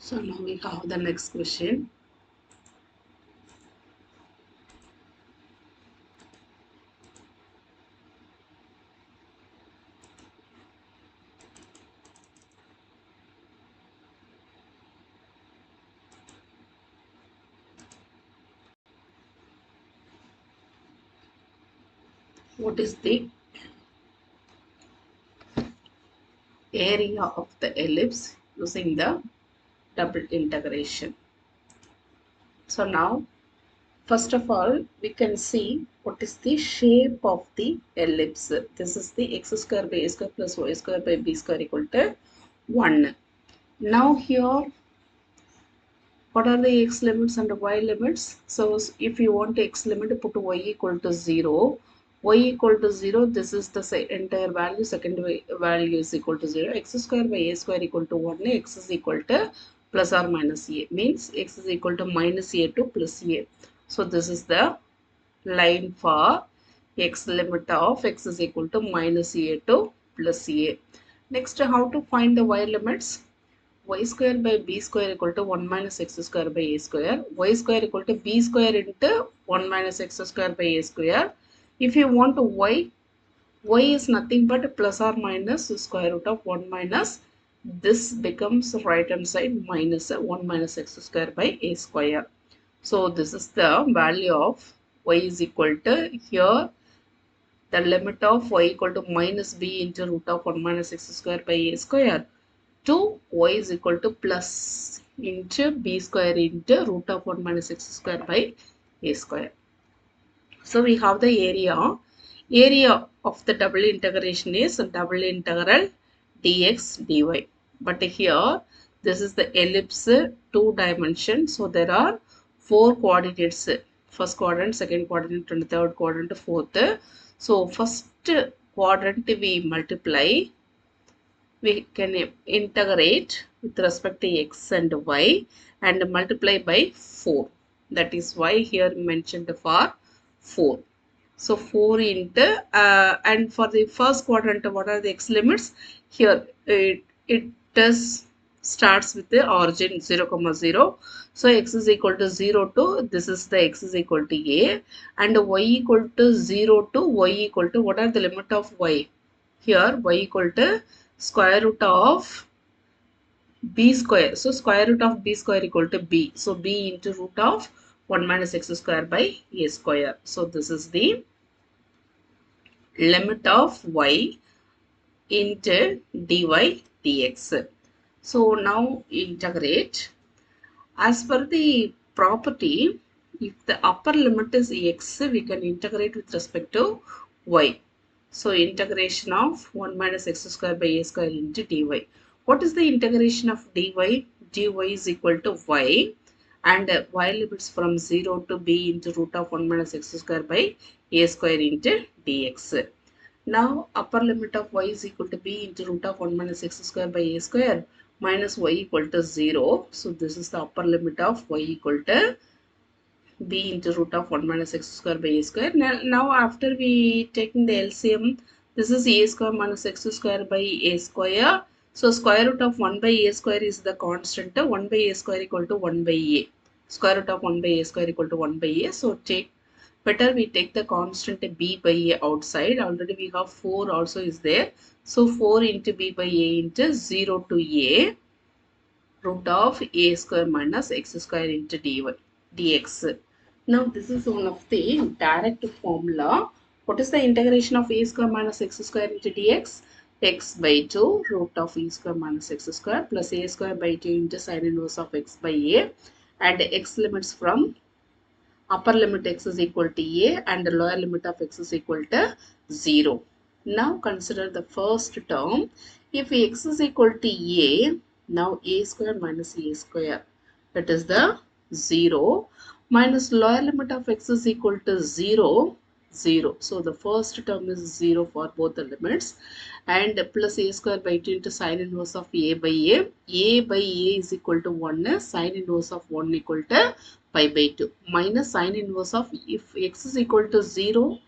So now we have the next question. What is the area of the ellipse using the double integration? So now, first of all, we can see what is the shape of the ellipse. This is the x square by a square plus y square by b square equal to 1. Now here, what are the x limits and y limits? So if you want x limit, put y equal to 0. Y equal to 0, this is the entire value, second value is equal to 0. X square by a square equal to 1, x is equal to plus or minus a, means x is equal to minus a to plus a. So this is the line for x limit of x is equal to minus a to plus a. Next, how to find the y limits? Y square by b square equal to 1 minus x square by a square. Y square equal to b square into 1 minus x square by a square. If you want y is nothing but plus or minus square root of 1 minus. This becomes right hand side minus 1 minus x square by a square. So this is the value of y is equal to here the limit of y equal to minus b into root of 1 minus x square by a square to y is equal to plus into b square into root of 1 minus x square by a square. So we have the area. Area of the double integration is double integral dx dy. But here this is the ellipse 2 dimension. So there are 4 coordinates. First quadrant, second quadrant, and third quadrant, fourth. So first quadrant we multiply, we can integrate with respect to x and y and multiply by 4. That is why here mentioned for 4. So 4 into and for the first quadrant, what are the x limits? Here it does starts with the origin 0 comma 0. So x is equal to 0 to, this is the x is equal to a, and y equal to 0 to y equal to, what are the limit of y? Here y equal to square root of b square. So square root of b square equal to b. So b into root of 1 minus x square by a square. So this is the limit of y into dy dx. So now integrate. As per the property, if the upper limit is x, we can integrate with respect to y. So integration of 1 minus x square by a square into dy. What is the integration of dy? dy is equal to y, and y limits from 0 to b into root of 1 minus x square by a square into dx. Now upper limit of y is equal to b into root of 1 minus x square by a square minus y equal to 0. So this is the upper limit of y equal to b into root of 1 minus x square by a square. Now after we taking the LCM, this is a square minus x square by a square. So square root of 1 by a square is the constant. 1 by a square equal to 1 by a. Square root of 1 by a square equal to 1 by a. So better we take the constant b by a outside. Already we have 4 also is there. So 4 into b by a into 0 to a root of a square minus x square into dx. Now this is one of the direct formula. What is the integration of a square minus x square into dx? X by 2 root of e square minus x square plus a square by 2 into sine inverse of x by a, and x limits from upper limit x is equal to a and the lower limit of x is equal to 0. Now consider the first term. If x is equal to a, now a square minus a square, that is the 0, minus lower limit of x is equal to 0, 0. So the first term is 0 for both the limits, and plus a square by 2 into sine inverse of a by a. A by a is equal to 1, sine inverse of 1 equal to pi by 2 minus sine inverse of, if x is equal to 0,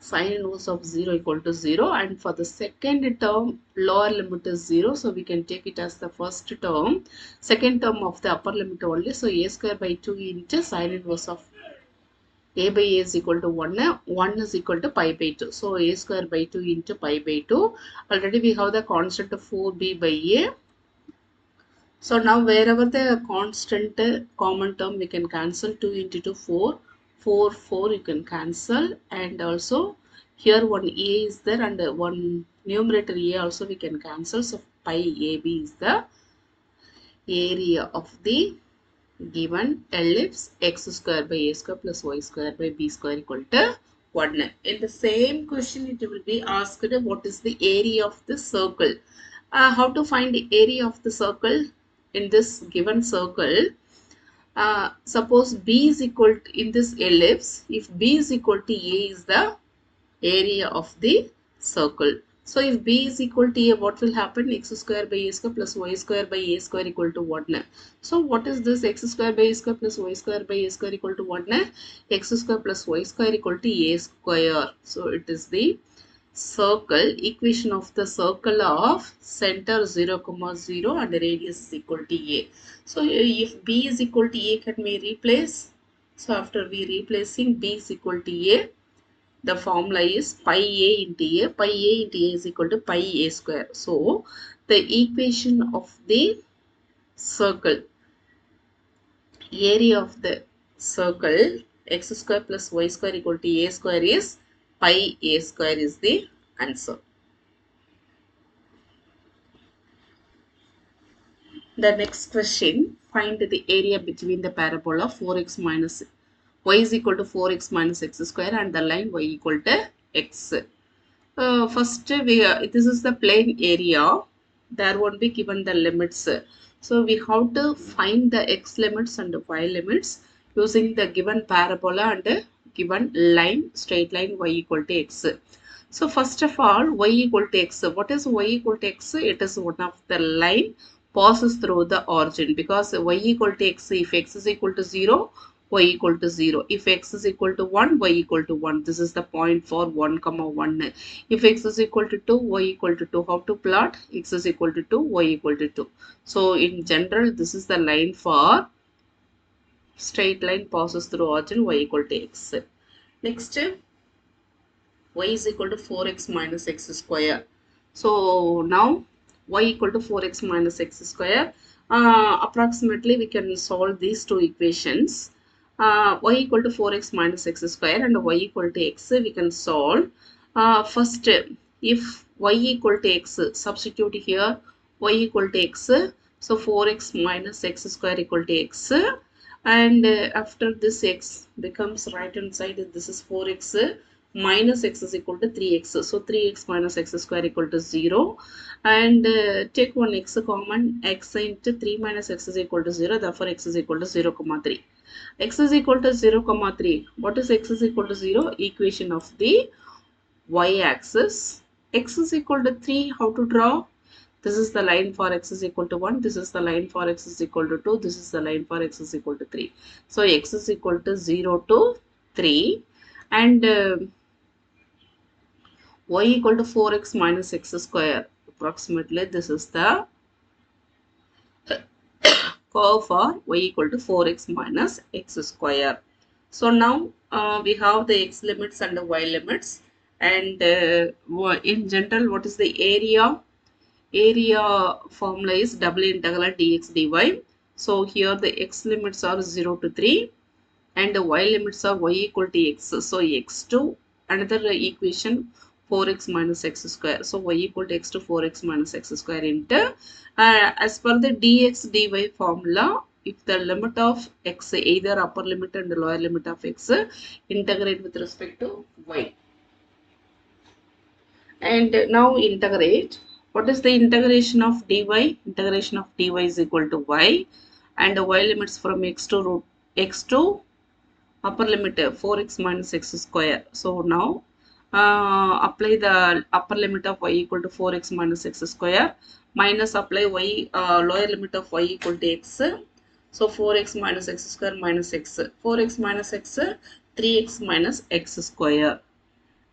Sine inverse of 0 equal to 0, and for the second term lower limit is 0, so we can take it as the first term, second term of the upper limit only. So a square by 2 into sine inverse of a by a is equal to 1, 1 is equal to pi by 2. So a square by 2 into pi by 2. Already we have the constant of 4b by a. So now wherever the constant common term we can cancel, 2 into 2 4, 4 you can cancel, and also here one a is there and one numerator a also we can cancel. So pi ab is the area of the given ellipse x square by a square plus y square by b square equal to 1. In the same question it will be asked what is the area of the circle. How to find the area of the circle in this given circle? Suppose b is equal to, in this ellipse, if b is equal to a is the area of the circle. So if b is equal to a, what will happen? X square by a square plus y square by a square equal to 1. So what is this? X square by a square plus y square by a square equal to 1. X square plus y square equal to a square. So it is the circle, equation of the circle of center 0, 0 and radius is equal to a. So if b is equal to a, can we replace? So after we replacing b is equal to a, the formula is pi a into a. Pi a into a is equal to pi a square. So the equation of the circle, area of the circle x square plus y square equal to a square is pi a square is the answer. The next question, find the area between the parabola 4x minus y is equal to 4x minus x square and the line y equal to x. First, this is the plane area. There won't be given the limits. So we have to find the x limits and y limits using the given parabola and given line, straight line y equal to x. So first of all, y equal to x. What is y equal to x? It is one of the line passes through the origin, because y equal to x, if x is equal to 0, y equal to 0. If x is equal to 1, y equal to 1. This is the point for 1, 1. If x is equal to 2, y equal to 2. How to plot? X is equal to 2, y equal to 2. So in general, this is the line for straight line passes through origin, y equal to x. Next, y is equal to 4x minus x square. So now y equal to 4x minus x square. Approximately we can solve these two equations. Y equal to 4x minus x square and y equal to x we can solve. First, if y equal to x, substitute here y equal to x. So 4x minus x square equal to x. And after this x becomes right hand side, this is 4x minus x is equal to 3x. So 3x minus x square equal to 0. And take one x common, x into 3 minus x is equal to 0. Therefore x is equal to 0, 3. X is equal to 0, 3. What is x is equal to 0? Equation of the y-axis. X is equal to 3. How to draw? This is the line for x is equal to 1. This is the line for x is equal to 2. This is the line for x is equal to 3. So x is equal to 0 to 3. And y equal to 4x minus x square. Approximately this is the curve for y equal to 4x minus x square. So now we have the x limits and the y limits. And in general, what is the area? Area formula is double integral dx dy. So here the x limits are 0 to 3 and the y limits are y equal to x. So x to another equation 4x minus x square. So y equal to x to 4x minus x square into as per the dx dy formula, if the limit of x, either upper limit and lower limit of x, integrate with respect to y. And now integrate. What is the integration of dy? Integration of dy is equal to y, and the y limits from x to root x to upper limit 4x minus x square. So now apply the upper limit of y equal to 4x minus x square, minus apply y lower limit of y equal to x. So 4x minus x square minus x, 4x minus x, 3x minus x square.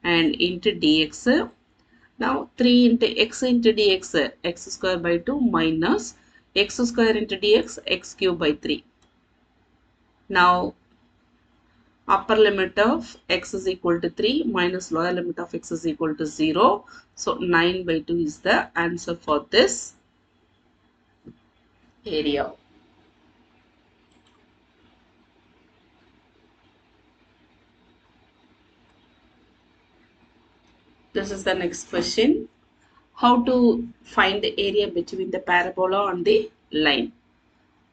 and into dx. Now 3 into dx, x square by 2 minus x square into dx, x cube by 3. Now upper limit of x is equal to 3 minus lower limit of x is equal to 0. So 9 by 2 is the answer for this area. This is the next question. How to find the area between the parabola and the line?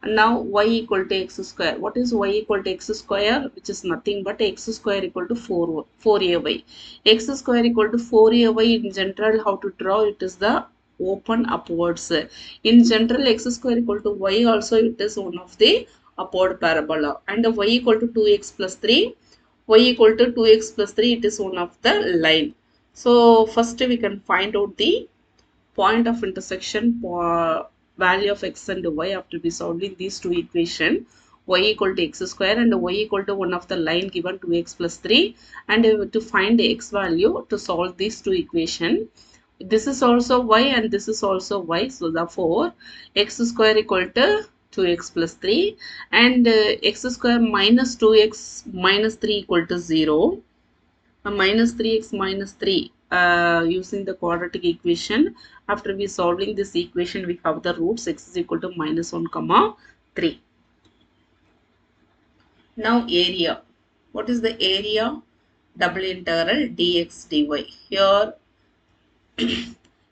And now y equal to x square. What is y equal to x square? Which is nothing but x square equal to 4ay. X square equal to 4ay in general, how to draw it is the open upwards. In general, x square equal to y also it is one of the upward parabola. And y equal to 2x plus 3. Y equal to 2x plus 3, it is one of the line. So first we can find out the point of intersection for value of x and y after we solving these two equation. Y equal to x square and y equal to one of the line given 2x plus 3, and to find the x value to solve these two equation. This is also y and this is also y, so therefore x square equal to 2x plus 3 and x square minus 2x minus 3 equal to 0. Minus 3x minus 3 using the quadratic equation. After we solving this equation, we have the roots x is equal to minus 1 comma 3. Now area. What is the area? Double integral dx dy. Here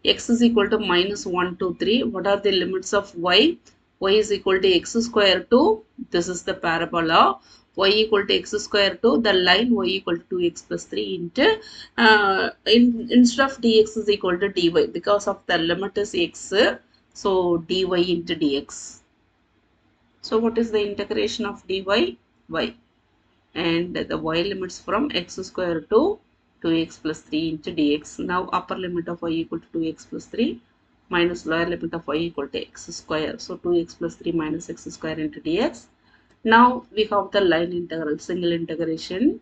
x is equal to minus 1 to 3. What are the limits of y? Y is equal to x square to, this is the parabola, y equal to x square to the line y equal to 2x plus 3 into, instead of dx is equal to dy, because of the limit is x, so dy into dx. So what is the integration of dy? Y. And the y limits from x square to 2x plus 3 into dx. Now upper limit of y equal to 2x plus 3 minus lower limit of y equal to x square. So 2x plus 3 minus x square into dx. Now we have the line integral, single integration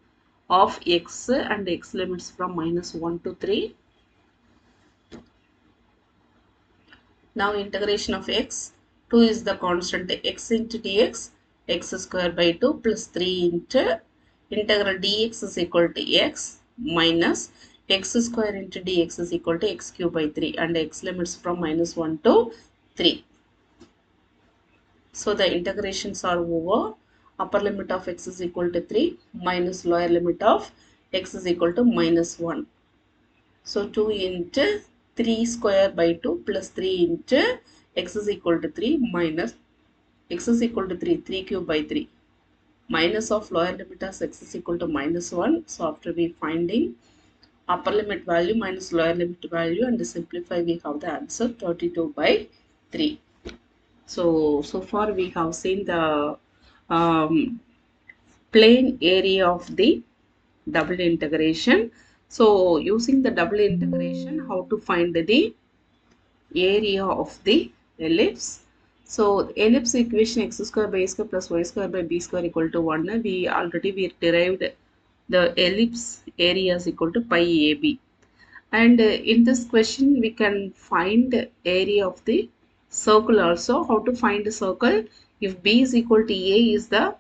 of x and x limits from minus 1 to 3. Now integration of x, 2 is the constant, x into dx, x square by 2 plus 3 into integral dx is equal to x minus x square into dx is equal to x cube by 3 and x limits from minus 1 to 3. So the integrations are over. Upper limit of x is equal to 3 minus lower limit of x is equal to minus 1. So 2 into 3 square by 2 plus 3 into x is equal to 3 minus x is equal to 3, 3 cube by 3. Minus of lower limit as x is equal to minus 1. So after we finding upper limit value minus lower limit value and simplify, we have the answer 32 by 3. So far we have seen the plane area of the double integration. So using the double integration, how to find the area of the ellipse? So ellipse equation x square by a square plus y square by b square equal to 1. We already derived the ellipse area is equal to pi ab. And in this question, we can find area of the circle also. How to find the circle? If b is equal to a is the,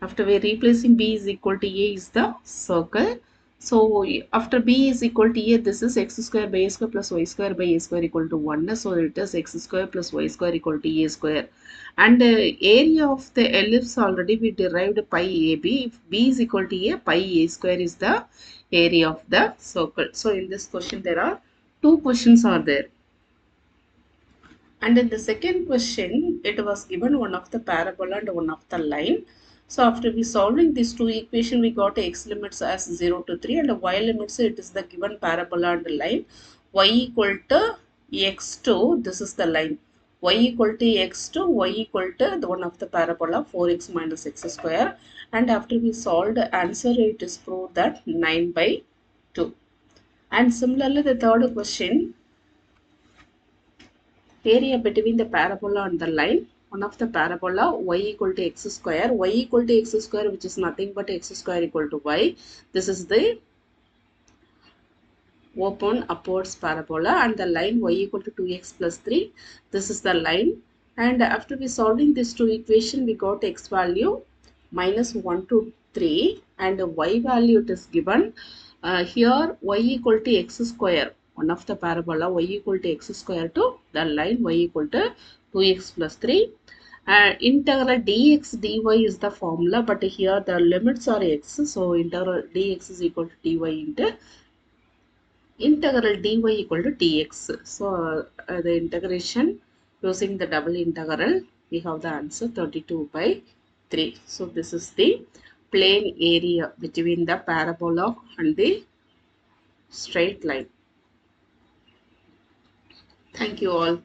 after we replacing b is equal to a is the circle. So after b is equal to a, this is x square by a square plus y square by a square equal to 1. So it is x square plus y square equal to a square. And area of the ellipse already we derived pi ab. If b is equal to a, pi a square is the area of the circle. So in this question there are two questions are there. And in the second question, it was given one of the parabola and one of the line. So after we solving these two equation, we got x limits as 0 to 3 and y limits, it is the given parabola and line. Y equal to x2, this is the line. Y equal to x2, y equal to the one of the parabola 4x minus x square. And after we solved the answer, it is proved that 9 by 2. And similarly, the third question, area between the parabola and the line. One of the parabola y equal to x square, y equal to x square, which is nothing but x square equal to y. This is the open upwards parabola, and the line y equal to 2x plus 3. This is the line. And after we solving these two equation, we got x value minus 1 to 3, and y value it is given. Here y equal to x square, one of the parabola y equal to x square to the line y equal to 2x plus 3. Integral dx dy is the formula, but here the limits are x, so integral dx is equal to dy into integral dy equal to dx. So the integration using the double integral, we have the answer 32 by 3. So this is the plane area between the parabola and the straight line. Thank you all.